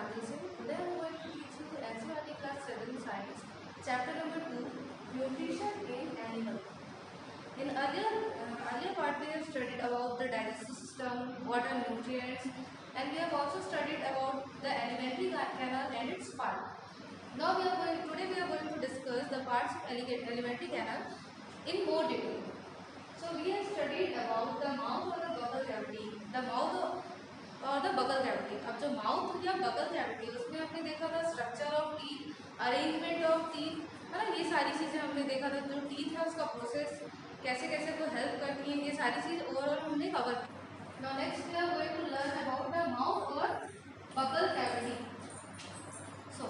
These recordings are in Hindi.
Pranjal Singh. Today I am going to teach you NCERT Class 7 Science, Chapter number 2, Nutrition in Animal. In earlier part we have studied about the digestive system, what are nutrients, and we have also studied about the alimentary canal and its part. Today we are going to discuss the parts of alimentary canal in more detail. So we have studied about the mouth or the buccal cavity, the mouth और द बगल कैविटी. अब जो माउथ या बगल कैविटी उसमें हमने देखा था structure of teeth, arrangement of teeth, है ना, ये सारी चीज़ें हमने देखा था. जो टीथ है उसका प्रोसेस कैसे कैसे को हेल्प करती है, ये सारी चीज़ ओवरऑल हमने कवर की. Now next we are going to learn about the mouth और buccal cavity. So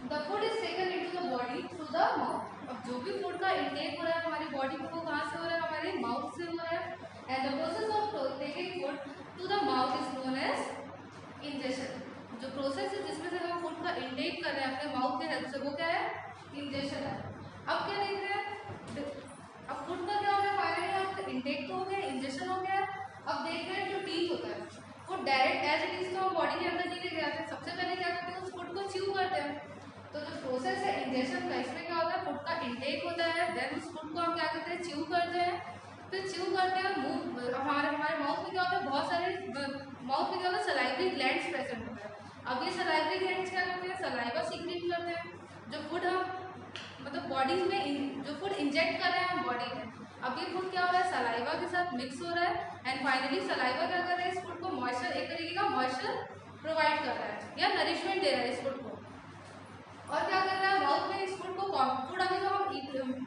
the food is taken into the body through the mouth. अब जो भी फूड का इंटेक हो रहा है हमारी बॉडी में वो कहाँ से हो रहा है, हमारे माउथ से हो रहा है. And the process of taking food to the mouth is known as ingestion. जो प्रोसेस है जिसमें से हम फूड का इंटेक कर रहे हैं अपने माउथ के हेल्प से, वो क्या है, इंजेशन है. अब क्या देखते हैं, अब फूड का क्या हो गया, फाइनली आपका इंटेक तो हो गया, इंजेक्शन हो गया. अब देख रहे हैं जो टीथ होता है वो डायरेक्ट एज इट इज तो हम बॉडी के अंदर नहीं लेके आते. सबसे पहले क्या करते हैं, उस फूड को च्यू करते हैं. तो जो प्रोसेस है इंजेक्शन का, इसमें क्या होता है, फूड का इंटेक होता है, देन उस फूड को हम क्या करते हैं, च्यू करते हैं. फिर च्यू करते हैं, मुंह हमारे माउथ में क्या होता है, बहुत सारे माउथ में क्या होता है, सलाइवरी ग्लैंड्स प्रेजेंट होता है. अब ये सलाइवरी ग्लैंड्स क्या करते हैं, सलाइवा सीक्रेट करते हैं. जो फूड हम मतलब बॉडी में जो फूड इंजेक्ट कर रहे हैं हम बॉडी में, अब ये फूड क्या हो रहा है, सलाइवा के साथ मिक्स हो रहा है. एंड फाइनली सलाइवा क्या कर रहा है, इस फूड को मॉइस्चर, एक तरीके का मॉइस्चर प्रोवाइड कर रहा है या नरिशमेंट दे रहा है इस फूड को. और क्या कर रहा है, माउथ में इस फूड को फूड अभी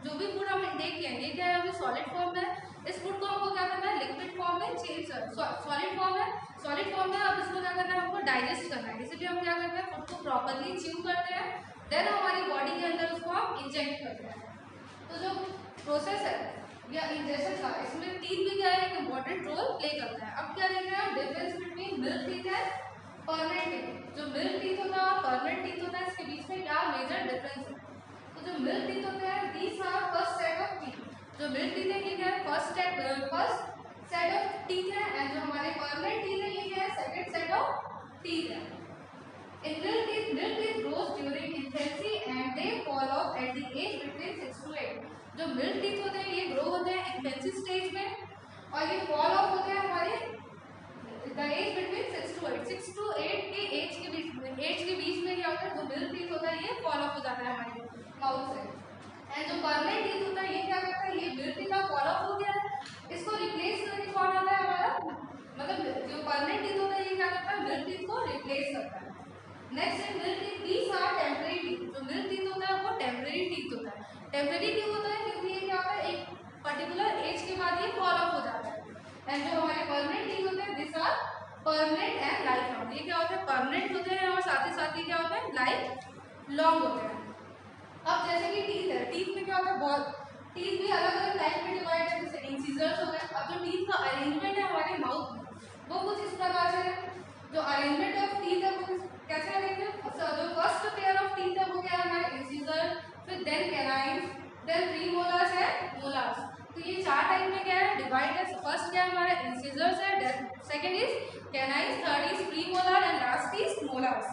जो भी फूड हम इंटेक किए ये क्या है, अभी सॉलिड फॉर्म में. इस फूड को हमको क्या करना है, लिक्विड फॉर्म में चेंज, सॉलिड फॉर्म में अब इसको क्या करना है, हमको डाइजेस्ट करना है. इसलिए हम क्या करते हैं, फूड को प्रॉपरली च्यू करते हैं, देन हमारी बॉडी के अंदर उसको हम इंजेक्ट करते हैं. तो जो प्रोसेस है या इंजेक्शन का, इसमें टीथ भी क्या है, एक इम्पॉर्टेंट रोल प्ले करता है. अब क्या देख रहे हैं, difference between milk teeth and permanent teeth. जो मिल्क टीथ होता है और परमानेंट टीथ होता है, इसके बीच में क्या मेजर डिफरेंस है. तो जो मिल्क टीथ होते हैं, these are first set of teeth. जो मिल्क टीथ है ये क्या है, फर्स्ट सेट ऑफ टीथ है. एंड जो हमारे परमानेंट टीथ है ये क्या है, सेकंड सेट ऑफ टीथ है. In milk teeth grows during infancy and they fall off at the age between 6 to 8. जो मिल्क टीथ होते हैं ये ग्रो होते हैं इन्फेंसी स्टेज में और ये फॉल ऑफ होते हैं हमारे the age between 6 to 8. 6 to 8 के एज के बीच में क्या होता है, जो मिल्क टीथ होता है ये फॉल ऑफ हो जाता है हमारे माउथ से. एंड जो परमानेंट टीथ होता है ये क्या करता है, ये मिल्क टीथ का फॉल ऑफ हो गया है, इसको रिप्लेस करके कौन आता है हमारा, मतलब जो परमानेंट टीथ होता है ये क्या करता है, मिल्क टीथ को रिप्लेस करता है. नेक्स्ट है milk teeth. These are temporary teeth. जो मिल्क टीथ होता है वो टेम्परेरी टीथ होता है. टेम्परेरी क्यों होता है, क्योंकि ये क्या होता है, एक पर्टिकुलर एज के बाद ये फॉल ऑफ हो जाता है. एंड जो हमारे परमानेंट टीथ होते हैं, this are permanent and life long. ये क्या होते हैं, परमानेंट होते हैं और साथ ही क्या होता है, लाइफ लॉन्ग होते हैं. अब जैसे कि टीथ है, टीथ में क्या होता है, बहुत टीथ भी अलग अलग टाइप में डिवाइड है, जैसे इंसिजर्स हो गए. अब जो टीथ का अरेंजमेंट है हमारे माउथ में वो कुछ इस प्रकार से है. जो अरेंजमेंट ऑफ टीथ है वो कैसे अरेंज है, जो फर्स्ट पेयर ऑफ टीथ है वो क्या है, हमारे इंसिजर, फिर then canines, then प्रीमोलार्स and molars. तो ये चार टाइप में क्या है, डिवाइड है. फर्स्ट क्या है, हमारे इंसिजर्स है, second is canines, third is premolar and last is molars.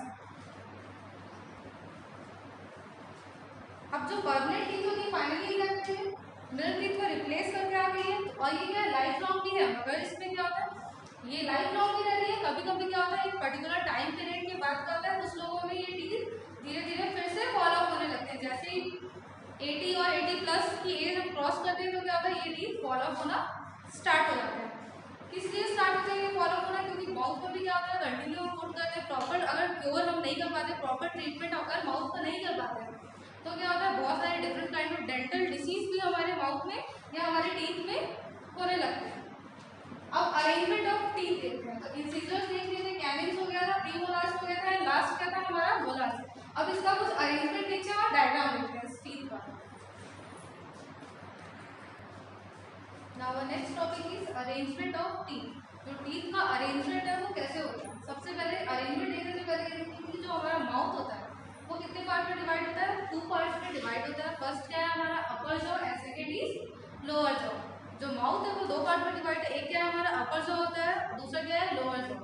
अब जो परमानेंट टीथ होती है फाइनली क्या करती है, मिल्क टीथ को रिप्लेस करके आ गई है. और ये क्या लाइफ लॉन्ग भी है, मगर इसमें क्या होता है, ये लाइफ लॉन्ग भी रहती है. कभी कभी क्या होता है, एक पर्टिकुलर टाइम पीरियड की बात करता है, कुछ लोगों में ये टीथ धीरे धीरे फिर से फॉल ऑफ होने लगते हैं. जैसे ही 80 और 80 प्लस की एज हम क्रॉस करते हैं तो क्या होता है, ये टीथ फॉल ऑफ होना स्टार्ट हो जाता है. किस लिए स्टार्ट होता है ये फॉल ऑफ होना, क्योंकि माउथ में भी क्या होता है, कंटिन्यू हम फूड करते हैं, प्रॉपर अगर क्योर हम नहीं कर पाते, प्रॉपर ट्रीटमेंट अगर माउथ का नहीं कर पाते तो क्या होता है, बहुत सारे different kind of dental disease भी हमारे माउथ में या हमारे टीथ में होने लगते हैं. अब अरेंजमेंट ऑफ टीथ देखते हैं. तो इंसिजर्स देख रहे थे, कैनिन्स हो गया था, प्रीमोलार्स हो गया था, एंड लास्ट क्या था हमारा, मोलार्स. अब इसका कुछ अरेंजमेंट देखते हैं और डायग्राम देखते हैं इस टीथ का. Now our next topic is arrangement of teeth. जो टीथ का अरेंजमेंट है वो कैसे होता है, सबसे पहले अरेंजमेंट देखने से पहले कि जो हमारा माउथ होता है वो कितने पार्ट में डिवाइड होता है, 2 पार्ट्स में डिवाइड होता है. फर्स्ट क्या है हमारा अपर jaw and second is lower jaw. जो माउथ है वो 2 पार्ट में डिवाइड है, एक क्या है हमारा अपर जॉ होता है, दूसरा क्या है लोअर जॉ.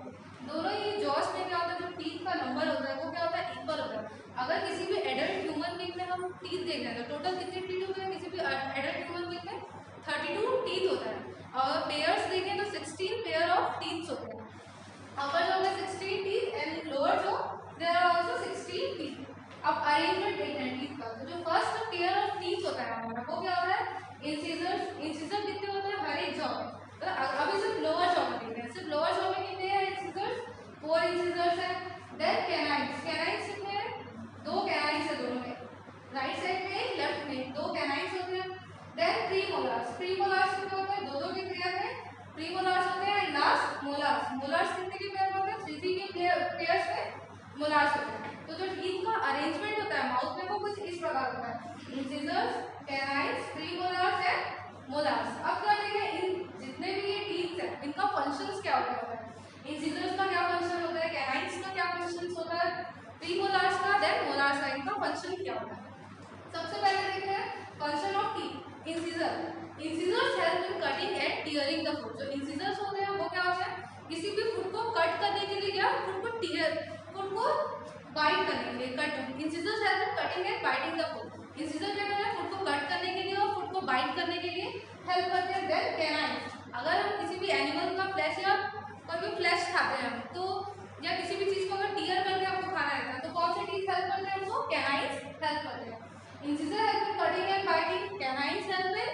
दोनों ही जॉस में क्या होता है, जो टीथ का नंबर होता है वो क्या होता है, इक्वल होता है। अगर किसी भी एडल्ट ह्यूमन बीइंग में हम टीथ देख रहे हैं तो टोटल कितने टीथ होते हैं किसी भी एडल्ट ह्यूमन बीइंग में, 32 टीथ होता है। और पेयर्स देखें तो 16 पेयर ऑफ टीथ होते हैं। अपर जॉ में 16 teeth and lower jaw there are also 16 teeth. अब अरेंजमेंट देखते हैं टीथ का। तो जो फर्स्ट पेयर ऑफ टीथ होता है हमारा वो क्या होता है, इंसिजर्स। इंसिजर कितने होते हैं हर एक जॉ में, तो अभी सिर्फ लोअर जॉ में देखते हैं। सिर्फ लोअर जॉ में कितने हैं इंसिजर्स, 4 इंसिजर्स हैं। देन कैनाइन्स, कैनाइन्स कितने हैं, 2 कैनाइन्स है दोनों में, राइट साइड में लेफ्ट में 2 कैनाइन्स होते हैं। देन प्रीमोलार्स, प्रीमोलार्स कितने होते हैं, दो के पेयर में प्रीमोलार्स होते हैं। लास्ट मोलार्स, मोलार्स कितने के पेयर में होते हैं, 3 के पेयर्स में मोलार्स होते हैं। तो जो टीथ का अरेंजमेंट होता है माउथ में वो कुछ इस प्रकार होता है, incisors, canines, premolars and molars. अब क्या देखें, इन जितने भी ये टीथ है इनका फंक्शंस क्या होता है। इंसिजर्स का क्या फंक्शन होता है, कैनाइन्स का क्या फंक्शन होता है, प्रीमोलार्स का, देन मोलार्स का, इनका फंक्शन क्या होता है। सबसे पहले देखते हैं function of teeth. Incisor, incisors help in cutting and tearing the food. जो इंसिजर्स होते हैं वो क्या होता है, किसी भी फूड को कट करने के लिए या फूड को टियर, फूड को बाइट करने के लिए, cut, incisors help in cutting and biting the food. Incisor क्या करते हैं, फूड को कट करने के लिए और फूड को बाइट करने के लिए हेल्प करते हैं। देन कैनाइन्स, अगर हम किसी भी एनिमल का फ्लैश या कोई भी फ्लैश खाते हैं तो या किसी भी चीज को अगर टीयर करके आपको खाना रहता है तो कौन से टीथ हेल्प करते हैं हमको, कैनाइन्स हेल्प करते हैं। Incisor help in cutting and biting, canines help in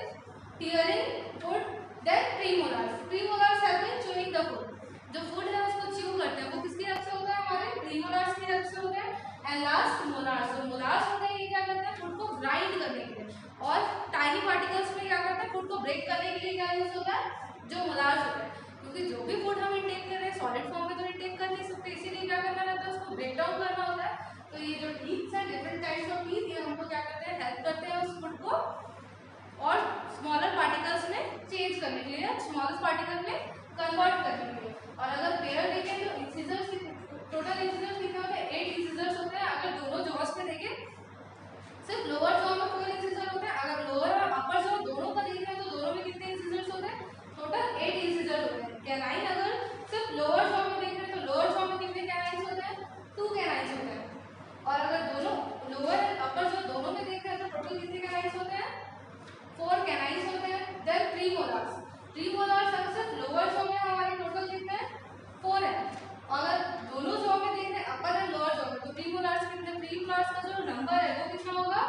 tearing food. Then premolars, premolars help in chewing the food. जो फूड है उसको च्यू करते हैं वो किसकी हेल्प से होता है, हमारे प्रीमोलार्स की हेल्प से होता है। एंड लास्ट मोलार्स, जो मोलार्स होते हैं ये क्या करते हैं, फूड को ग्राइंड करने के लिए और टाइनी पार्टिकल्स में क्या करते हैं, फूड को ब्रेक करने के लिए क्या यूज होता है, जो मोलार्स होता है। क्योंकि जो भी फूड हम इंटेक कर रहे हैं सॉलिड फॉर्म में तो इंटेक कर नहीं सकते, इसीलिए क्या करना रहता है, उसको ब्रेक डाउन करना होता है। तो ये जो टीथ है, डिफरेंट टाइप्स ऑफ टीथ, ये हमको क्या करते हैं, हेल्प करते हैं उस फूड को और स्मॉलर पार्टिकल्स में चेंज करने के लिए, स्मॉलेस्ट पार्टिकल में कन्वर्ट करने के लिए। और अगर पेयर देखें तो इंसिजर्स, टोटल इंसिजर्स कितने होते हैं, 8 इंसिजर्स होते हैं। अगर दोनों जॉस में देखें सिर्फ लोअर जॉ में 4 इंसिजर होते हैं। अगर लोअर और अपर जॉ दोनों का देख रहे हैं तो दोनों में कितने इंसिजर्स होते हैं, टोटल 8 इंसिजर होते हैं। कैनाइन अगर सिर्फ लोअर जॉ में देख रहे हैं तो लोअर जॉ में कितने कैनाइन्स होते हैं, 2 कैनाइन्स होते हैं। और अगर दोनों लोअर और अपर जॉ दोनों में देख रहे हैं तो टोटल कितने कैनाइन्स होते हैं, 4 कैनाइन्स होते हैं। देन प्रीमोलार्स, प्रीमोलार्स अगर सिर्फ लोअर जॉ में हमारे टोटल कितने हैं, 4 है। अगर दोनों जॉ में देख रहे हैं अपर एंड लोअर जॉ में तो प्रीमोलार्स कितने, प्रीमोलार्स का जो नंबर है वो कितना होगा,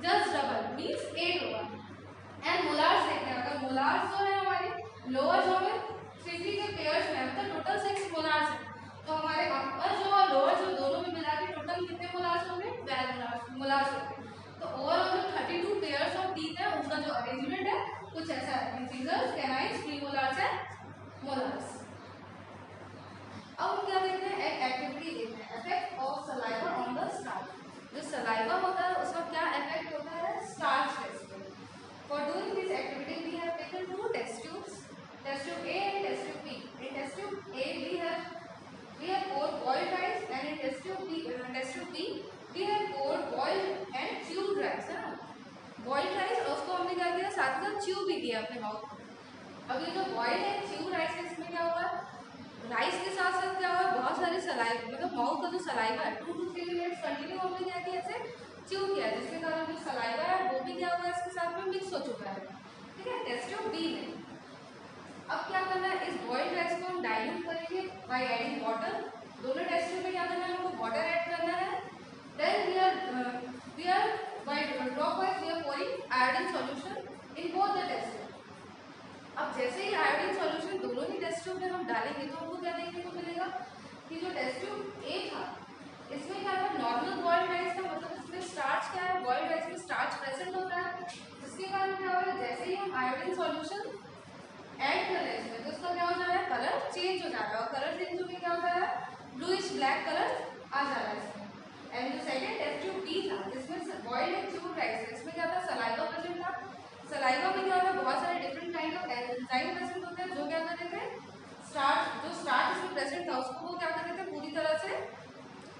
जस्ट डबल मींस 8 होगा। एंड मोलार्स देखते हैं, अगर मोलार्स जो है हमारे लोअर जॉ में 3 के पेयर्स में मतलब टोटल 6 मोलार्स है, तो हमारे अपर जॉ और लोअर जॉ दोनों में मिला के टोटल कितने मोलार्स होंगे, 12 मोलार्स होंगे। तो ओवरऑल जो 32 पेयर्स ऑफ टीथ है उनका जो अरेंजमेंट है कुछ ऐसा है, incisors, canines, premolars and molars. अब हम क्या देखते हैं, एक एक्टिविटी देखते हैं, effect of saliva on the starch. जो सलाइवा होता है उसका क्या इफेक्ट होता है स्टार्च टेस्ट पे। For doing this activity we have taken 2 test tubes, test tube A and test tube B. In test tube A we have 4 boiled rice and in test tube B we have 4 boiled and chewed rice, है ना। बॉइल्ड राइस और उसको हमने क्या किया, साथ ही साथ च्यू भी किया अपने माउथ में। अब ये जो बॉइल्ड है च्यू राइस है इसमें क्या हुआ, राइस के साथ साथ क्या हुआ, बहुत सारे सलाइवा मतलब माउथ का जो सलाइवा है 2 to 3 मिनट्स कंटिन्यू हमने क्या किया, ऐसे च्यू किया, जिसके कारण जो सलाइवा है वो भी क्या हुआ इसके साथ में मिक्स हो चुका है। ठीक है, टेस्ट ट्यूब बी में अब क्या करना है, इस बॉइल्ड राइस को हम डाइल्यूट करेंगे बाय एडिंग वाटर। दोनों टेस्ट ट्यूब में क्या करना है, हमको वाटर ऐड करना है। Then we are by dropwise we are pouring iodine solution in both the test tube। अब जैसे ही आयोडीन सॉल्यूशन दोनों ही टेस्ट ट्यूब में हम डालेंगे तो हमको क्या देखने को मिलेगा कि जो टेस्ट ट्यूब ए था इसमें क्या था, नॉर्मल बॉइल्ड राइस था, मतलब इसमें स्टार्च क्या है, बॉइल्ड राइस में स्टार्च प्रेजेंट होता है, जिसके कारण क्या हो रहा है, जैसे ही हम आयोडीन सॉल्यूशन ऐड कर रहे हैं इसमें तो इसका क्या हो जा रहा है, कलर चेंज हो जा रहा है और कलर चेंज होकर क्या होता है, ब्लूइश ब्लैक कलर आ जा रहा है इसमें। एंड जो सेकंड टेस्ट ट्यूब बी था जिसमें बॉइल्ड एंड च्यूड राइस है, इसमें क्या था, सलाइवा प्रेजेंट था। सलाइवा में क्या होता है, बहुत सारे different kind of enzyme present होते हैं जो क्या कर रहे थे, स्टार्च जो स्टार्च इसमें प्रेजेंट था उसको वो क्या कर रहे थे, पूरी तरह से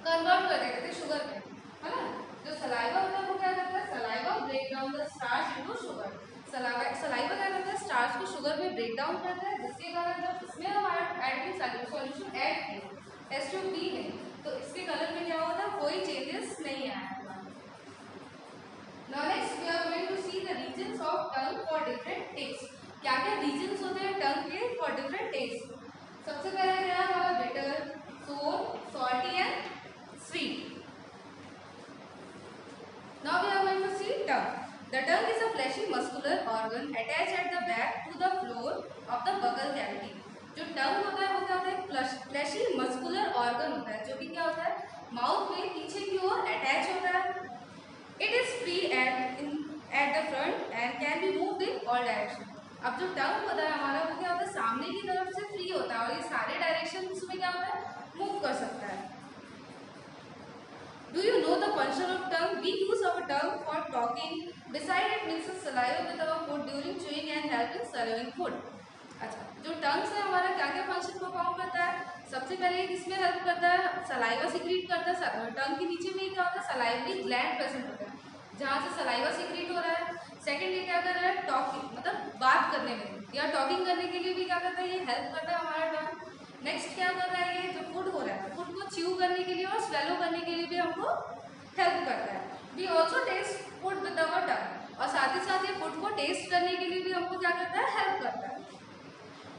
कन्वर्ट कर देते थे शुगर में, है ना। जो सलाइवा होता है वो क्या करता है, saliva break down the starch into sugar. Saliva क्या करता है, स्टार्च को शुगर में ब्रेक डाउन करता है, जिसके कारण जब इसमें हम आयोडीन सॉल्यूशन ऐड किए एस ट्यूब बी में, तो इसके कलर में क्या होता है, कोई चेंजेस नहीं आया। Now next we are going to see the regions of tongue for different tastes. क्या क्या regions होते हैं tongue के for different tastes? सबसे पहले क्या हमारा bitter, sour, salty and sweet. Now we are going to see tongue. The tongue is a fleshy muscular organ attached at the back to the floor of the buccal cavity. जो tongue होता है वो क्या होता है, fleshy muscular organ होता है, जो कि क्या होता है माउथ में पीछे की ओर अटैच होता है। It is free at the front and can be moved in all directions. अब जो टंग होता है हमारा वो क्या होता है, सामने की तरफ से फ्री होता है और ये सारे डायरेक्शंस में क्या होता है, मूव कर सकता है। Do you know the function of tongue? We use our tongue for talking. Besides, it mixes saliva with our food during chewing and help in swallowing food. अच्छा, जो टंग से हमारा क्या क्या फंक्शन परफॉर्म करता है, सबसे पहले किसमें हेल्प करता है, सलाइवा सीक्रेट करता है। टंग के नीचे में क्या होता है, सलाइवरी ग्लैंड प्रेजेंट होता है जहाँ से सलाइवा सीक्रेट हो रहा है। सेकंड ये क्या कर रहा है, टॉकिंग मतलब बात करने में या टॉकिंग करने के लिए भी क्या करता है, ये हेल्प करता है हमारा टंग। नेक्स्ट क्या कर रहा है, ये जो फूड हो रहा है फूड को च्यू करने के लिए और स्वेलो करने के लिए भी हमको हेल्प करता है। We also taste food with our tongue, और साथ ही साथ ये फूड को टेस्ट करने के लिए भी हमको क्या करता है, हेल्प करता है।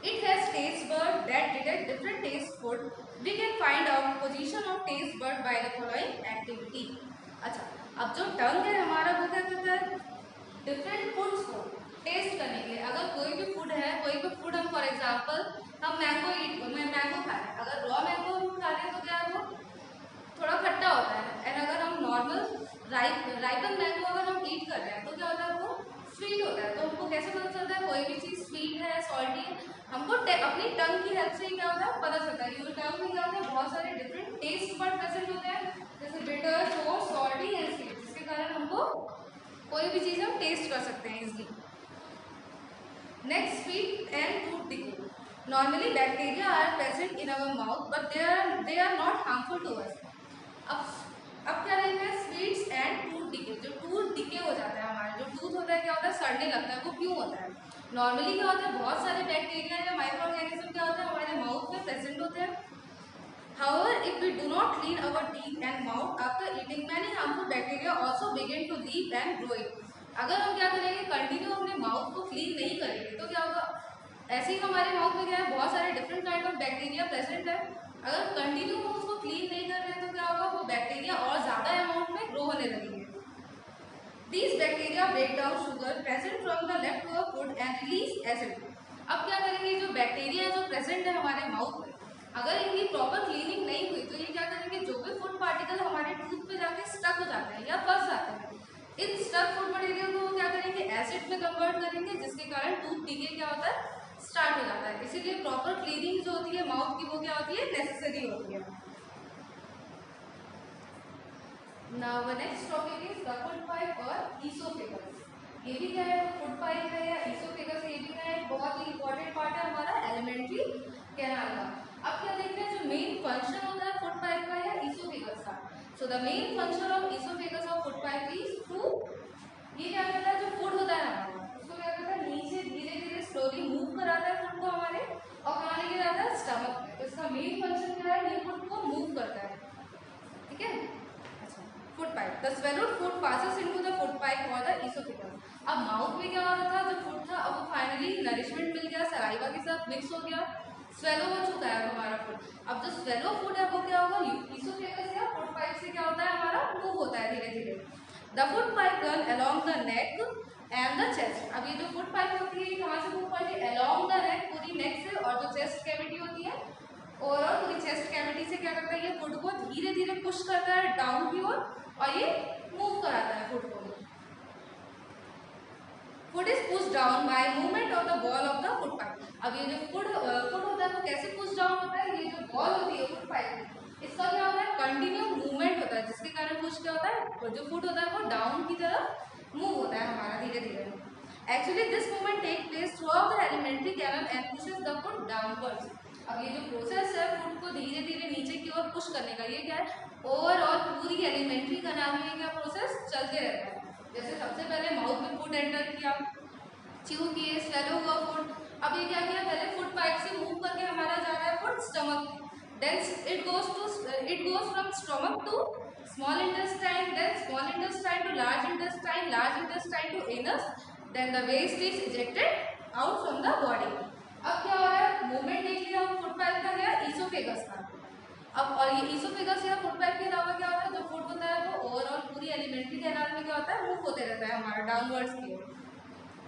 It has taste bud that detect different taste food. We can find out position of taste bud by the following activity. अच्छा, अब जो टंग है हमारा वो क्या करता है, डिफरेंट फूड्स को टेस्ट करने के लिए। अगर कोई भी फूड है, कोई भी फूड हम फॉर एग्जांपल हम मैंगो खा रहे हैं, अगर रॉ मैंगो हम खा रहे हैं तो क्या है वो थोड़ा खट्टा होता है। एंड अगर हम नॉर्मल राइपन मैंगो अगर हम ईट कर रहे हैं तो क्या होता है, वो स्वीट होता है। तो हमको कैसे पता चलता है कोई भी चीज़ स्वीट है सॉल्टी है, हमको अपनी टंग की हेल्प से ही क्या होता है पता चलता है। ये टंग में क्या होता है, बहुत सारे डिफरेंट टेस्ट बड प्रेजेंट होते हैं, जैसे बिटर, सोर, सॉल्टी एंड स्वीट, जिसके कारण हमको कोई भी चीज़ हम टेस्ट कर सकते हैं easily. Next, sweet and tooth decay. Normally bacteria are present in our mouth but they are not harmful to us. अब क्या रहेगा, स्वीट्स एंड टूथ डिके। जो टूथ डिके हो जाता है, हमारा जो टूथ होता है क्या होता है, सड़ने लगता है। वो क्यों होता है, नॉर्मली क्या होता है, बहुत सारे बैक्टीरिया या माइक्रो ऑर्गेनिज्म क्या होते हैं हमारे माउथ में प्रेजेंट होते हैं। However, if we do not clean our teeth and mouth after eating, many harmful bacteria also begin to live and grow it. अगर हम क्या करेंगे, कंटिन्यू अपने माउथ को क्लीन नहीं करेंगे तो क्या होगा, ऐसे ही हमारे माउथ में क्या है, बहुत सारे different kind of bacteria present है। अगर कंटिन्यू हम उसको क्लीन नहीं कर रहे हैं तो क्या होगा, वो बैक्टीरिया और ज़्यादा अमाउंट में ग्रो होने लगेंगे। These bacteria break down sugar present from the leftover food and release acid. अब क्या करेंगे, जो बैक्टीरिया जो प्रेजेंट है हमारे माउथ में, अगर इनकी प्रॉपर क्लीनिंग नहीं हुई तो ये क्या करेंगे, जो भी फूड पार्टिकल हमारे टूथ पे जाके स्टक हो जाते हैं या फंस जाते हैं, इन स्टक फूड मटेरियल को वो क्या करेंगे, एसिड में कन्वर्ट करेंगे, जिसके कारण टूथ डीके क्या होता है, स्टार्ट हो जाता है। इसीलिए प्रॉपर क्लीनिंग जो होती है माउथ की वो क्या होती है, नेसेसरी होती है। Now the next topic is the food pipe और esophagus। ये भी क्या है, फूड पाइप है या esophagus, ये भी क्या है, बहुत ही इंपॉर्टेंट पार्ट है हमारा एलिमेंट्री कैनाल का। अब क्या देखते हैं, जो मेन फंक्शन होता है फूड पाइप का या esophagus का। So the main function of esophagus और फूड पाइप इज टू, ये क्या करता है, जो फूड होता है हमारा उसको क्या करता है, नीचे धीरे धीरे स्लोली मूव कराता है फूड को हमारे, और कहाँ लेके जाता है, स्टमक में। तो इसका मेन फंक्शन क्या है, ये फूड को मूव करता है, ठीक है। Food pipe, the swallowed food passes into the food pipe or the esophagus। अब माउथ में क्या हो रहा था, जो फूड था अब वो फाइनली नरिशमेंट मिल गया, सलाइवा के साथ मिक्स हो गया, स्वेलो हो चुका है हमारा फूड। अब जो स्वेलो फूड है वो क्या होगा, esophagus या फूड पाइप से क्या होता है, हमारा मूव होता है धीरे धीरे। The food pipe run along the neck and the chest। अब ये जो फूड पाइप होती है कहाँ से मूव करती है, along the neck, पूरी नेक से, और जो चेस्ट कैविटी होती है ओवरऑल पूरी चेस्ट कैविटी से क्या करता है, ये फूड को धीरे धीरे पुश करता है डाउन की ओर और ये मूव कराता है फूड को। Food is push down by movement of the ball of the food pipe. अब ये जो फूड होता है वो कैसे पुश डाउन होता है, ये जो बॉल होती है फूड पाइप, इसका क्या होता है, कंटिन्यू मूवमेंट होता है, जिसके कारण पुश क्या होता है, जो फूड होता है वो डाउन की तरफ मूव होता है हमारा धीरे धीरे। Actually this movement take place throughout the alimentary canal and pushes the food downwards. अब ये जो प्रोसेस है फूड को धीरे धीरे नीचे की ओर पुश करने का, ये क्या है, ओवरऑल पूरी एलिमेंट्री कैनाल में क्या प्रोसेस चलते रहता है। जैसे सबसे पहले माउथ में फूड एंटर किया, च्यू किए, स्वेलो हुआ फूड, अब ये क्या किया, पहले फूड पाइप से मूव करके हमारा जा रहा है food stomach, then it goes from stomach to small intestine, then small intestine to large intestine to anus, then the waste is ejected out from the body. अब क्या हो रहा है, मूवमेंट देख लिया हम फूड पाइप का या ईसोफेगस का। अब और ये ईसोफेगस या फूड पाइप के अलावा क्या होता है, जो फूड होता है वो ओवरऑल पूरी एलिमेंट्री कैनाल में क्या होता है, मूव होते रहता है हमारा डाउनवर्ड्स की ओर।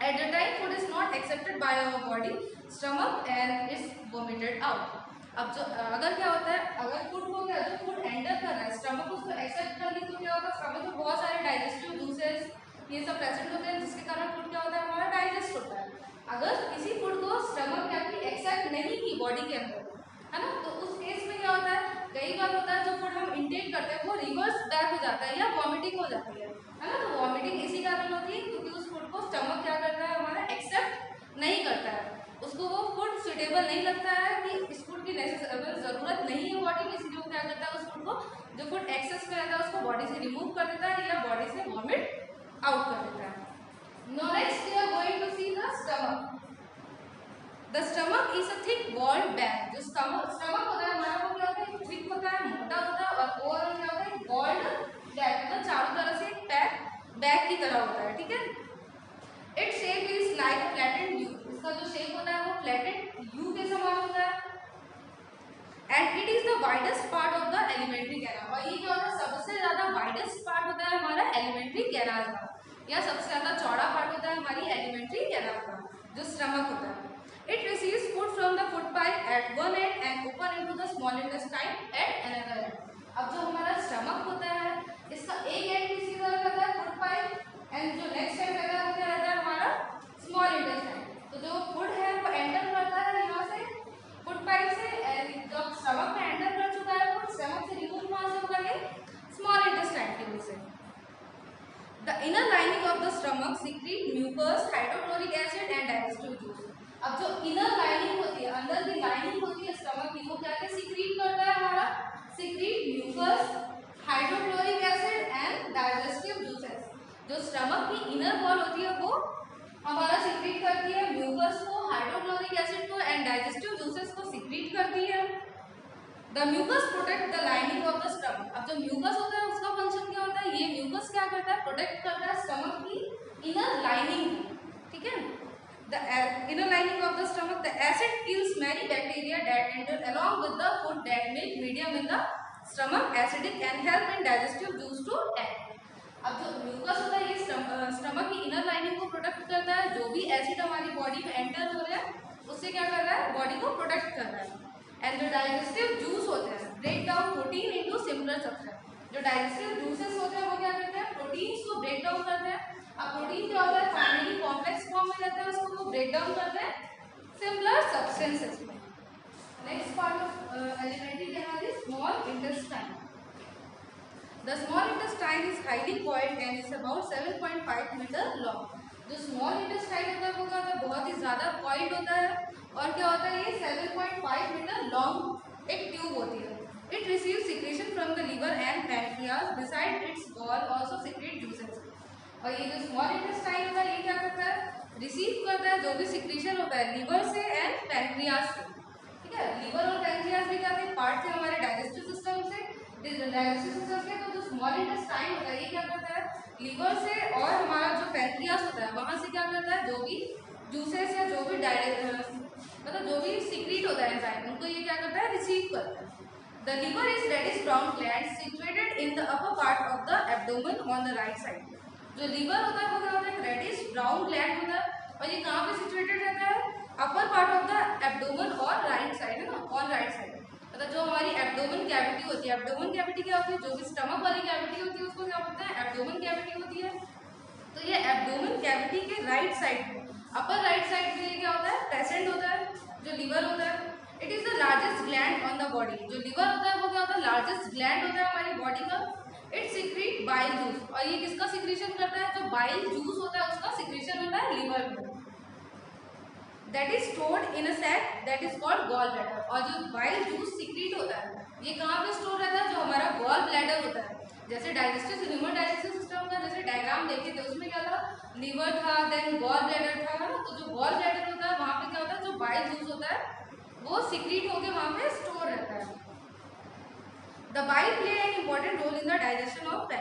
At the time food is not accepted by our body stomach and it's vomited out. अब जो अगर क्या होता है, अगर फूड हो गया, जो फूड एंटर कर रहा है स्टमक उसको एक्सेप्ट कर ली, तो क्या होता है, स्टमक में बहुत सारे डाइजेस्टिव जूसेस ये सब प्रेजेंट होते हैं, जिसके कारण फूड क्या होता है, हमारा डाइजेस्ट होता है। अगर किसी फूड को स्टमक या फिर एक्सेप्ट नहीं की बॉडी के अंदर, है ना, तो उस केस में क्या होता है, कई बार होता है जो फूड हम इंटेक करते हैं वो रिवर्स बैक हो जाता है या वॉमिटिंग हो जाती है ना। तो वॉमिटिंग इसी कारण होती है क्योंकि उस फूड को स्टमक क्या करता है, हमारा एक्सेप्ट नहीं करता है, उसको वो फूड सुटेबल नहीं लगता है कि इस फूड की ज़रूरत नहीं है बॉडी में, इसलिए वो क्या करता है, उस फूड को जो फूड एक्सेस में रहता है उसको बॉडी से रिमूव कर देता है या बॉडी से वॉमिट आउट कर देता है। Now next we are going to see the stomach. The stomach is a thick walled bag. जो stomach होता है हमारा वो क्या होता है, थिक होता है, मोटा होता है, और ओवरऑल क्या होता है, walled bag, मतलब चारों तरफ से एक बैग की तरह होता है, ठीक है। Its shape is like a flattened U. इसका जो शेप होता है वो flattened U के समान होता है। And it is the widest part of the alimentary canal. और ये क्या होता है, सबसे ज़्यादा widest part होता है हमारा alimentary canal का, या सबसे ज़्यादा चौड़ा पार्ट होता है हमारी alimentary canal का, जो stomach होता है। It receives food from the food pipe at one end and open into the small intestine at another end. अब जो हमारा stomach होता है इसका एक एंड किसी तरह रहता है फूड पाइप, एंड जो नेक्स्ट एंड रहता है वो क्या रहता है हमारा स्मॉल इंटेस्टाइन। तो जो फूड है वो एंटर करता है यहाँ से फूड पाइप से, जब स्टमक में एंटर कर चुका है फूड, स्टमक से रिमूव कहाँ से होगा, ये स्मॉल इंटेस्टाइन की वजह से। The inner lining of the stomach secrete mucus, hydrochloric acid and digestive juice. अब जो इनर लाइनिंग होती है, अंदर की लाइनिंग होती है स्टमक की, वो क्या क्या सीक्रेट करता है हमारा, secrete mucus, hydrochloric acid and digestive juices. जो स्टमक की इनर वॉल होती है वो हमारा सीक्रेट करती है म्यूकस को, हाइड्रोक्लोरिक एसिड को एंड डाइजेस्टिव जूसेस को सीक्रेट करती है। The mucus protect the lining of the stomach. अब जो म्यूकस होता है उसका फंक्शन क्या होता है, ये म्यूकस क्या करता है, प्रोटेक्ट करता है स्टमक की इनर लाइनिंग, ठीक है। The inner lining of the stomach, the acid kills many bacteria that enter along with the food that make medium in the stomach acidic and help in digestive juice to act. अब जो म्यूकस होता है ये स्टमक की इनर लाइनिंग को प्रोटेक्ट करता है, जो भी एसिड हमारी बॉडी में एंटर हो रहा है उससे क्या कर रहा है, बॉडी को प्रोटेक्ट कर रहा है। एंड जो डाइजेस्टिव जूस होते हैं break down protein into similar substance. जो डाइजेस्टिव जूसेस होते हैं वो क्या करते हैं, प्रोटीन्स को ब्रेक डाउन करते हैं। अब प्रोटीन क्या होता है, फाइनली कॉम्प्लेक्स फॉर्म में रहता है, उसको वो ब्रेक डाउन करते हैं सिमिलर सब्सटेंसेस में। Next part of alimentary canal is small intestine. The small intestine is highly coiled and is about 7.5 metre long. जो स्मॉल इंटेस्टाइन होता है वो क्या होता है, बहुत ही ज़्यादा कॉइल्ड होता है, और क्या होता है, ये 7.5 मीटर लॉन्ग एक ट्यूब होती है। It receive secretion from the liver and pancreas, beside its wall also secrete juices. और ये जो स्मॉल इंटेस्टाइन होता है ये क्या करता है, रिसीव करता है जो भी सिक्रीशन होता है लीवर से एंड पैनक्रियाज से, ठीक है। लीवर और पैनक्रियाज भी क्या थे, पार्ट थे हमारे डाइजेस्टिव सिस्टम से, डाइजेस्टिव सिस्टम के। तो जो स्मॉल इंटेस्टाइन होता है ये क्या करता है, लीवर से और हमारा जो पैनक्रियाज होता है वहाँ से क्या करता है, जो भी जूसेस या जो भी मतलब जो भी सिक्रीट होता है एंजाइम उनको ये क्या करता है, रिसीव करता है। The liver is reddish brown gland situated in the upper part of the abdomen on the right side. जो लीवर होता है वो क्या होता है, रेडिश ब्राउन ग्लैंड होता है, और ये कहाँ पे सिचुएटेड रहता है, upper part of the abdomen और राइट साइड, है ना, ऑन राइट साइड। मतलब जो हमारी एब्डोमेन कैविटी होती है, एब्डोमेन कैविटी क्या होती है, जो भी स्टमक वाली कैविटी होती है उसको क्या बोलते हैं, एब्डोमेन कैविटी होती है। तो ये एब्डोमेन कैविटी के राइट साइड में, अपर राइट साइड में ये क्या होता है, प्रेजेंट होता है जो लीवर होता है। It is the largest gland on the body. जो लीवर होता है वो क्या होता है, लार्जेस्ट ग्लैंड होता है हमारी बॉडी का। इट सिक्रीट बाइल जूस, और ये किसका सिक्रीशन करता है, जो बाइल जूस होता है उसका सिक्रीशन होता है लीवर में। That is stored in a sac that is called gall bladder. और जो बाइल जूस सिक्रीट होता है ये कहाँ पे स्टोर रहता है, जो हमारा गॉल ब्लैडर होता है। जैसे डाइजेस्टिव ह्यूमन डाइजेस्टिव सिस्टम का जैसे डायग्राम देखे थे उसमें क्या था, लीवर था, देन गॉल ब्लैडर था, है ना। तो जो गॉल ब्लैडर होता है वहाँ पे क्या होता है, जो बाइल जूस होता है वो सिक्रीट होकर वहाँ पे स्टोर रहता है। The bile play an important role in the digestion of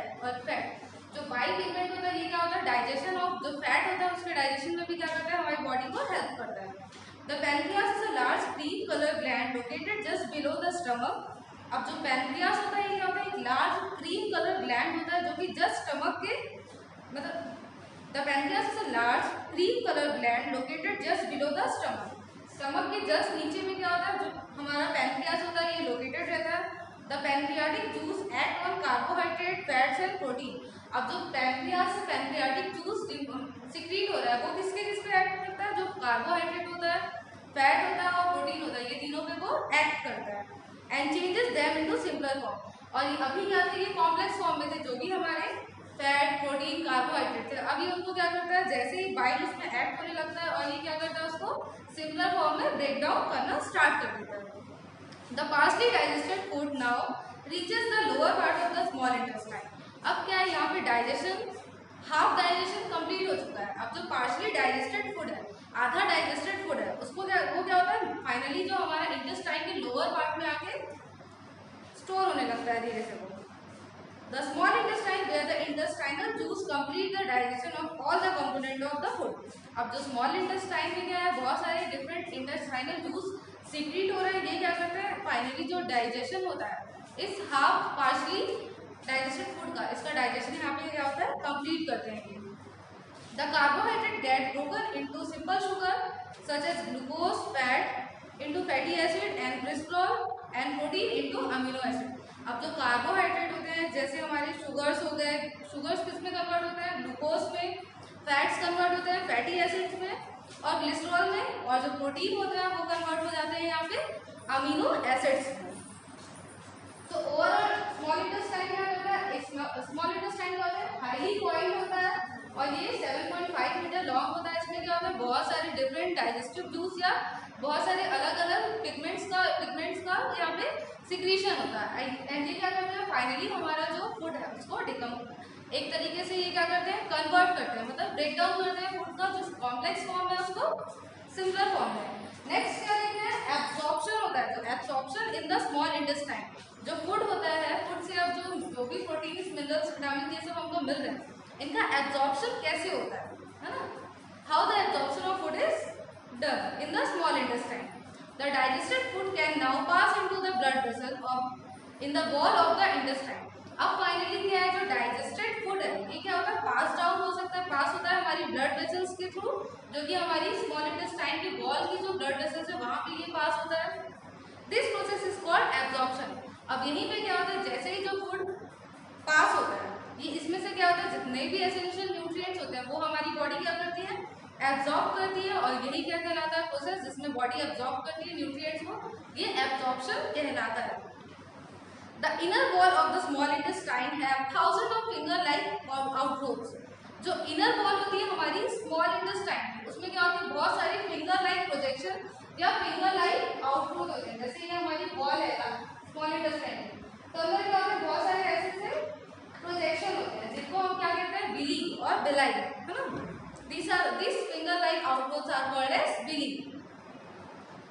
fat. जो बाइल पिगमेंट होता है ये क्या होता है, डाइजेशन ऑफ जो फैट होता है उसके डाइजेशन में भी क्या करता है, हमारी बॉडी को हेल्प करता है। The pancreas is a large cream colour gland located just below the stomach. अब जो पैनक्रियास होता है ये होता है एक लार्ज क्रीम कलर ग्लैंड होता है जो कि जस्ट स्टमक के मतलब the pancreas is a large cream colour gland located just below the stomach. Stomach के जस्ट नीचे में क्या होता है, जो हमारा पैनक्रियास होता है ये लोकेटेड रहता है। The pancreatic juice act on carbohydrate fats and protein. अब जो पैनक्रियास से पैनक्रियाटिक जूस सिक्रीट हो रहा है वो किसके किस पे एक्ट करता है, जो कार्बोहाइड्रेट होता है, फैट होता है और प्रोटीन होता है, ये तीनों पे वो एक्ट करता है and changes them into simpler form. और अभी क्या थे, ये कॉम्प्लेक्स फॉर्म में थे जो भी हमारे फैट प्रोटीन कार्बोहाइड्रेट थे। अभी उनको क्या करता है, जैसे ही बाइल उसमें एक्ट होने लगता है और ये क्या करता है उसको सिंपलर फॉर्म में ब्रेक डाउन करना स्टार्ट कर देता है। The partially digested food now reaches the lower part of the small intestine. अब क्या है, यहाँ पे डाइजेशन हाफ डाइजेशन कंप्लीट हो चुका है। अब जो पार्शली डाइजेस्टेड फूड है, आधा डाइजेस्टेड फूड है, उसको क्या होता है फाइनली जो हमारा इंटेस्टाइन के लोअर पार्ट में आके स्टोर होने लगता है धीरे से वो। The small intestine where the intestinal juice complete the digestion of all the component of the food। अब जो small intestine में क्या है, बहुत सारे different intestinal juice secrete हो रहे हैं, ये क्या करते हैं फाइनली जो डाइजेशन होता है इस हाफ पार्शली डाइजेस्टेड फूड का, इसका डाइजेशन यहाँ पे क्या होता है कंप्लीट करते हैं। The carbohydrate get broken into simple sugar such as glucose, fat into fatty acid and cholesterol and protein into amino acid। अब जो कार्बोहाइड्रेट होते हैं जैसे हमारे शुगर्स हो गए, शुगर्स किस में कन्वर्ट होते हैं, ग्लूकोज में, फैट्स कन्वर्ट होते हैं फैटी एसिड्स में और ग्लिसरॉल में, और जो प्रोटीन होता है वो कन्वर्ट हो जाते हैं यहाँ पे अमीनो एसिड्स में। तो ओवरऑल स्मॉल इंटेस्टाइन क्या करता है, स्मॉल इंटेस्टाइन क्या होता है हाईली कॉइल्ड होता है और ये 7.5 मीटर लॉन्ग होता है। इसमें क्या होता है बहुत सारे डिफरेंट डाइजेस्टिव जूस या बहुत सारे अलग अलग पिगमेंट्स का यहाँ पे सिक्रीशन होता है एंड ये क्या करते हैं फाइनली हमारा जो फूड है उसको एक तरीके से ये क्या करते हैं कन्वर्ट करते हैं, मतलब ब्रेक डाउन करते हैं फूड का जो कॉम्प्लेक्स फॉर्म है उसको सिंपलर फॉर्म में। नेक्स्ट क्या देखते हैं, एब्जॉर्प्शन होता है। तो absorption in the small intestine, जो फूड होता है फूड से अब जो भी प्रोटीन मिनरल्स विटामिन ये सब हमको मिल रहे हैं, इनका एब्जॉर्प्शन कैसे होता है ना, how the absorption of food is done in the small intestine. The digested food can now pass into the blood vessel of in the wall of the intestine. अब फाइनली क्या है, जो डाइजेस्टेड फूड है ये क्या होता है पास डाउन हो सकता है, पास होता है हमारी ब्लड वेसल्स के थ्रू, जो कि हमारी स्मॉल इंटेस्टाइन की वॉल की जो ब्लड वेसल्स है वहां पे ये पास होता है। This process is called absorption. अब यहीं पे क्या होता है, जैसे ही जो फूड पास होता है ये इसमें से क्या होता है जितने भी एसेंशियल न्यूट्रिएंट्स होते हैं वो हमारी बॉडी क्या करती है एब्जॉर्ब करती है, और यही क्या कहलाता है प्रोसेस जिसमें बॉडी एब्जॉर्ब करती है न्यूट्रिएंट्स को, ये एब्जॉर्प्शन कहलाता है। The inner wall of the small intestine have thousands of finger-like outgrowths। जो inner wall होती है हमारी small intestine उसमें क्या होती है बहुत सारे finger-like projection या finger-like outgrowth होते हैं। जैसे ये हमारी wall है small intestine तो अंदर क्या होता है बहुत सारे ऐसे से प्रोजेक्शन होते हैं जिनको हम क्या कहते हैं बिली और बिलाई, है ना। These finger-like outgrowths are called as villi।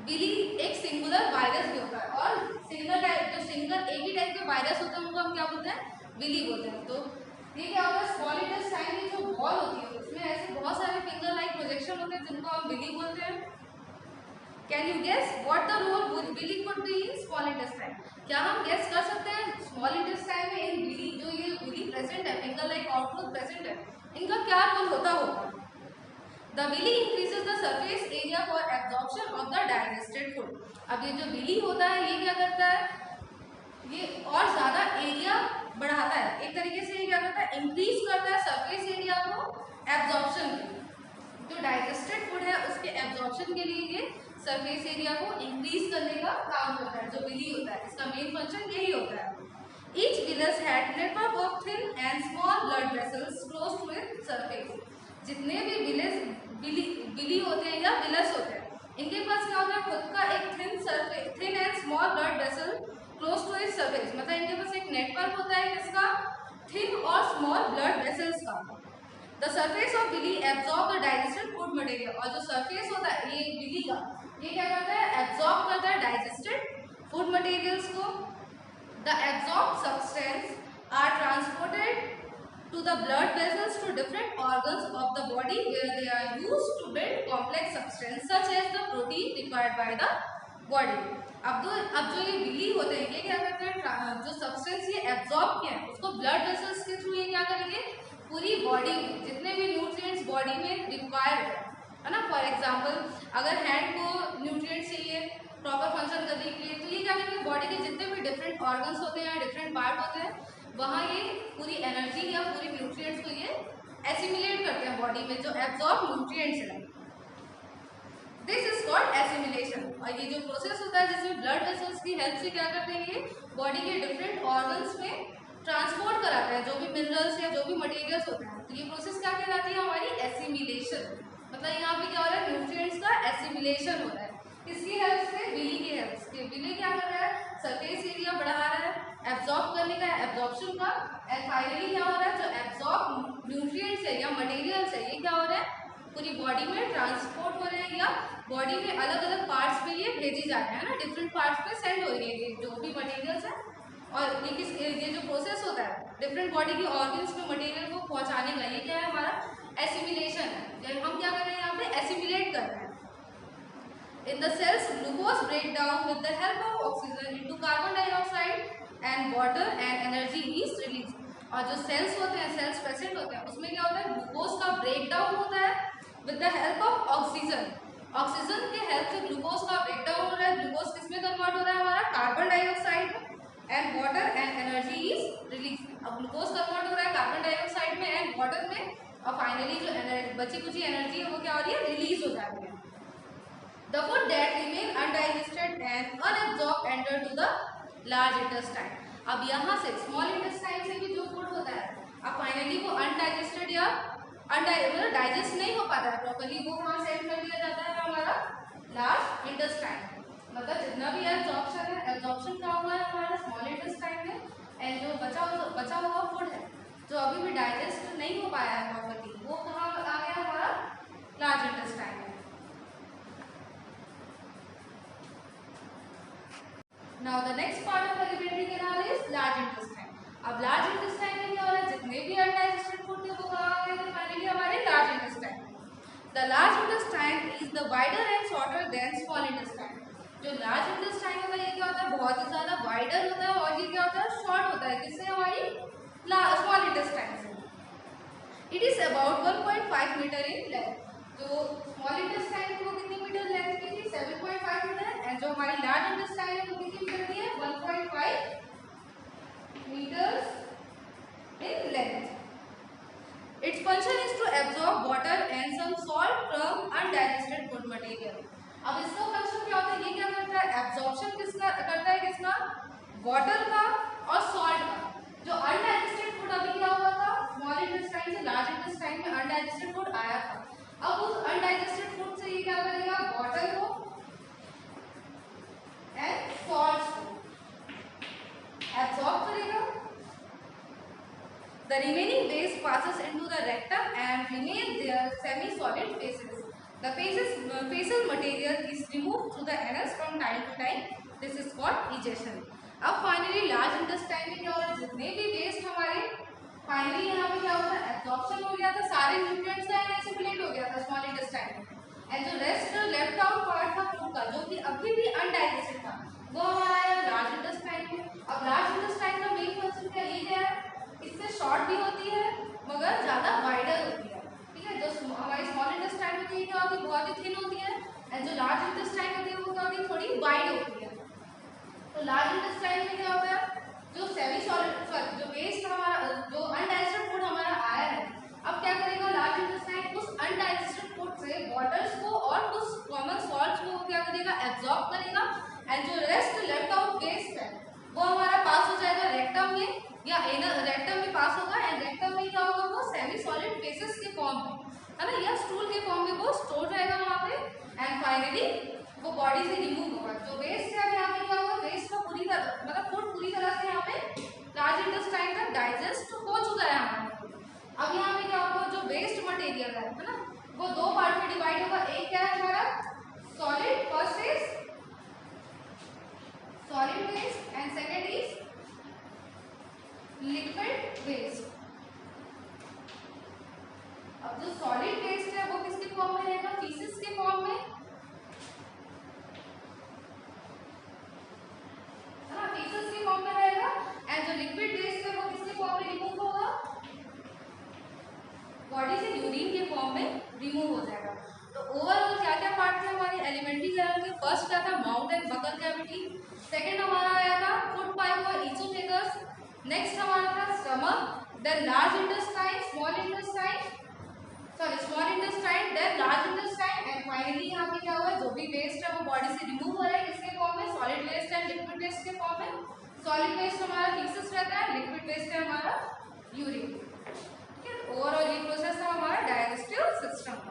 Villi एक सिंगुलर वायरस भी होता है और सिंगल टाइप जो सिंगल एक ही टाइप के वायरस होते हैं उनको हम क्या बोलते हैं विली बोलते हैं। तो ये क्या होता है स्मॉल इंटेस्टाइन की जो वॉल होती है उसमें ऐसे बहुत सारे फिंगर लाइक प्रोजेक्शन होते हैं जिनको हम विली बोलते हैं। Can you guess what the role villi could be in small intestine. क्या हम गेस कर सकते हैं स्मॉल इंटेस्टाइन में इन विली जो ये विली प्रेजेंट है फिंगर लाइक आउटपुट प्रेजेंट है इनका क्या रोल होता होगा। The villi increases the surface area for absorption of the digested food। अब ये जो विली होता है ये क्या करता है, ये और ज्यादा एरिया बढ़ाता है, एक तरीके से ये क्या करता है इंक्रीज करता है सरफेस एरिया को एब्जॉर्प्शन के जो डाइजेस्टेड फूड है उसके एब्जॉर्प्शन के लिए ये सरफेस एरिया को इंक्रीज करने का काम करता है जो विली होता है, इसका मेन फंक्शन यही होता है। Each villus had network of thin and small blood vessels close to its surface। जितने भी विली होते हैं या विलस होते हैं इनके पास क्या होता है खुद का एक thin and small blood vessel close to its surface, मतलब इनके पास एक नेटवर्क होता है किसका थिन और स्मॉल ब्लड वेसल्स का। The surface of villi absorb the digested food material. और जो सरफेस होता है ये विली का ये क्या करता है एब्जॉर्ब करता है डाइजेस्टेड फूड मटेरियल्स को। The absorbed substance are transported to the blood vessels to different organs of the body where they are used to build complex substance such as the protein required by the body. अब जो ये बिली होते हैं ये क्या करते हैं, जो सब्सटेंस ये एब्जॉर्ब किया है उसको ब्लड वेसल्स के थ्रू ये क्या करेंगे, पूरी बॉडी में जितने भी न्यूट्रिएंट्स बॉडी में रिक्वायर्ड है ना, फॉर एग्जांपल अगर हैंड को न्यूट्रिएंट्स चाहिए प्रॉपर फंक्शन करने के लिए तो ये क्या करेंगे, बॉडी के जितने भी डिफरेंट ऑर्गन्स होते हैं, डिफरेंट पार्ट होते हैं, वहाँ ये पूरी एनर्जी या पूरी न्यूट्रिएंट्स को ये एसिमिलेट करते हैं बॉडी में, जो एब्जॉर्ब न्यूट्रिएंट्स है। This is called assimilation. और ये जो प्रोसेस होता है जिसमें ब्लड वेसल्स की हेल्प से क्या करते हैं, ये बॉडी के डिफरेंट ऑर्गन्स में ट्रांसपोर्ट कराते हैं जो भी मिनरल्स या जो भी मटेरियल्स होते हैं। तो ये प्रोसेस क्या कहलाती है हमारी, एसिमिलेशन। मतलब यहाँ पे क्या हो रहा है, न्यूट्रिएंट्स का एसिमिलेशन हो रहा है। किसकी हेल्प से, बिली की हेल्प से। बिली क्या कर रहा है, सरफेस एरिया बढ़ा रहा है, एब्जॉर्ब करने का, एब्जॉर्प्शन का, एंड फाइनली क्या हो रहा है, जो एब्जॉर्ब न्यूट्रिएंट्स है या मटेरियल्स है ये क्या हो रहा है, पूरी बॉडी में ट्रांसपोर्ट हो रहे हैं या बॉडी में अलग अलग पार्ट्स पे ये भेजी जा रहे हैं ना, डिफरेंट पार्ट्स पे सेंड हो रही है जो भी मटेरियल्स है। और ये जो प्रोसेस होता है डिफरेंट बॉडी के ऑर्गन्स में मटेरियल को पहुंचाने का, ये क्या है हमारा एसिमिलेशन है। हम क्या कर रहे हैं यहाँ पे, एसिमिलेट कर रहे हैं। In the cells, glucose break down with the help of oxygen into carbon dioxide and water and energy is released. और जो सेल्स होते हैं, सेल्स प्रेजेंट होते हैं, उसमें क्या होता है, ग्लूकोज का ब्रेक डाउन होता है with the help of oxygen. Oxygen के हेल्प से ग्लूकोज का ब्रेक डाउन हो रहा है। ग्लूकोज किस में कन्वर्ट हो रहा है हमारा, carbon dioxide and water and energy is release. अब ग्लूकोज कन्वर्ट हो रहा है कार्बन डाइऑक्साइड में एंड वाटर में, और फाइनली जो बची कुची एनर्जी है वो क्या हो रही है, रिलीज हो जाती है। The food that remain undigested and unabsorbed enter to the large intestine. अब यहाँ से स्मॉल इंटेस्टाइन से भी जो फूड होता है, अब फाइनली वो अनडाइजेस्टेड या मतलब डाइजेस्ट नहीं हो पाता है प्रॉपर्ली, वो वहाँ सेंड कर दिया जाता है हमारा लार्ज इंटेस्टाइन। मतलब जितना भी एब्जॉर्प्शन है, एब्जॉर्प्शन का हुआ है हमारा स्मॉल इंटेस्टाइन में, एंड जो बचा हुआ फूड है जो अभी भी डाइजेस्ट नहीं हो पाया है प्रॉपर्ली, वो कहाँ आ गया हमारा, लार्ज इंटेस्टाइन में। Now the next part of alimentary canal is large intestine. अब large intestine में क्या हो रहा है, जितने भी undigested food थे वो कहाँ आ गए थे फाइनली हमारे large intestine। The large intestine is the wider and shorter than small intestine. जो large intestine होता है ये क्या होता है, बहुत ही ज़्यादा wider होता है, और ये क्या होता है, short होता है। किससे, हमारी small intestine से। It is about 1.5 meter in length. जो स्मॉल इंटेस्टाइन है वो कितनी मीटर लेंथ की थी, 7.5 मीटर, एंड जो हमारी लार्ज इंटेस्टाइन है वो कितनी मीटर की है, 1.5 metres in length. Its function is to absorb water and some salt from undigested food material. अब इसका फंक्शन क्या होता है, ये क्या करता है, एब्जॉर्प्शन किसका करता है, किसका, वाटर का और सॉल्ट का। जो अनडाइजेस्टेड फूड अभी क्या हुआ था, स्मॉल इंटेस्टाइन से लार्ज इंटेस्टाइन में अनडाइजेस्टेड फूड आया था, अब उस अनडाइजेस्टेड फूड से ये क्या करेगा, वाटर को एंड सॉल्ट्स को एब्सॉर्ब करेगा। The remaining waste passes into the rectum and remains there semi-solid phases. The facial material is removed through the anus from time to time. This is called egestion. अब फाइनली लार्ज इंटेस्टाइन में क्या हो रहा है, जितने भी वेस्ट हमारे फाइनली यहाँ पे क्या होता है, एब्जॉर्प्शन हो गया था, सारे न्यूट्रिएंट्स का एसिमिलेट हो गया था स्मॉल इंटेस्टाइन में, एंड जो रेस्ट लेफ्ट आउट पार्ट था फूड का जो कि अभी भी अनडाइजेस्टेड था वो हमारा आया लार्ज इंटेस्टाइन में। अब लार्ज इंटेस्टाइन का मेन फंक्शन क्या, ये क्या है, इससे शॉर्ट भी होती है मगर ज़्यादा वाइडर होती है, ठीक है। जो हमारी स्मॉल इंटेस्टाइन होती है क्या होती है, बहुत ही थिन होती है, एंड जो लार्ज इंटेस्टाइन होती है वो क्या होती है, थोड़ी वाइड होती है। तो लार्ज इंटेस्टाइन में क्या होता है, जो सेमी सॉलिड जो वेस्ट हमारा जो अनडाइजेस्टेड फूड हमारा आया है, अब क्या करेगा लार्ज इंटेस्टाइन, उस अनडाइजेस्टेड फूड से वाटर्स को और कुछ कॉमन सॉल्ट्स को क्या करेगा, एब्जॉर्ब करेगा, एंड जो रेस्ट लेफ्ट आउट वेस्ट है वो हमारा पास हो जाएगा रेक्टम में, या रेक्टम में पास होगा, एंड रेक्टम में क्या होगा, वो सेमी सॉलिड फेसेस के फॉर्म में, है ना, या स्टूल के फॉर्म में वो स्टोर रहेगा वहाँ पे, एंड फाइनली वो बॉडी से रिमूव होगा। जो वेस्ट है यहाँ पे क्या होगा, वेस्ट का पूरी तरह मतलब फूड पूरी तरह से यहाँ पे लार्ज इंटेस्टाइन तक डाइजेस्ट हो चुका है हमारा। अब यहाँ पे क्या होगा, जो वेस्ट मटेरियल है ना, वो दो पार्ट में डिवाइड होगा। एक क्या है हमारा solid, first is solid waste and second is nasal cavity. Second हमारा आया था फूड पाइप और ईसोफेगस। नेक्स्ट हमारा था stomach, then large intestine, small intestine, then large intestine and finally यहाँ पे क्या हुआ है, जो भी वेस्ट है वो बॉडी से रिमूव हो रहा है किसके फॉर्म में, solid waste and liquid waste के फॉर्म में। सॉलिड वेस्ट हमारा फीसेस रहता है, लिक्विड वेस्ट है हमारा यूरिन। ठीक है, ओवरऑल ये प्रोसेस है हमारा डाइजेस्टिव सिस्टम।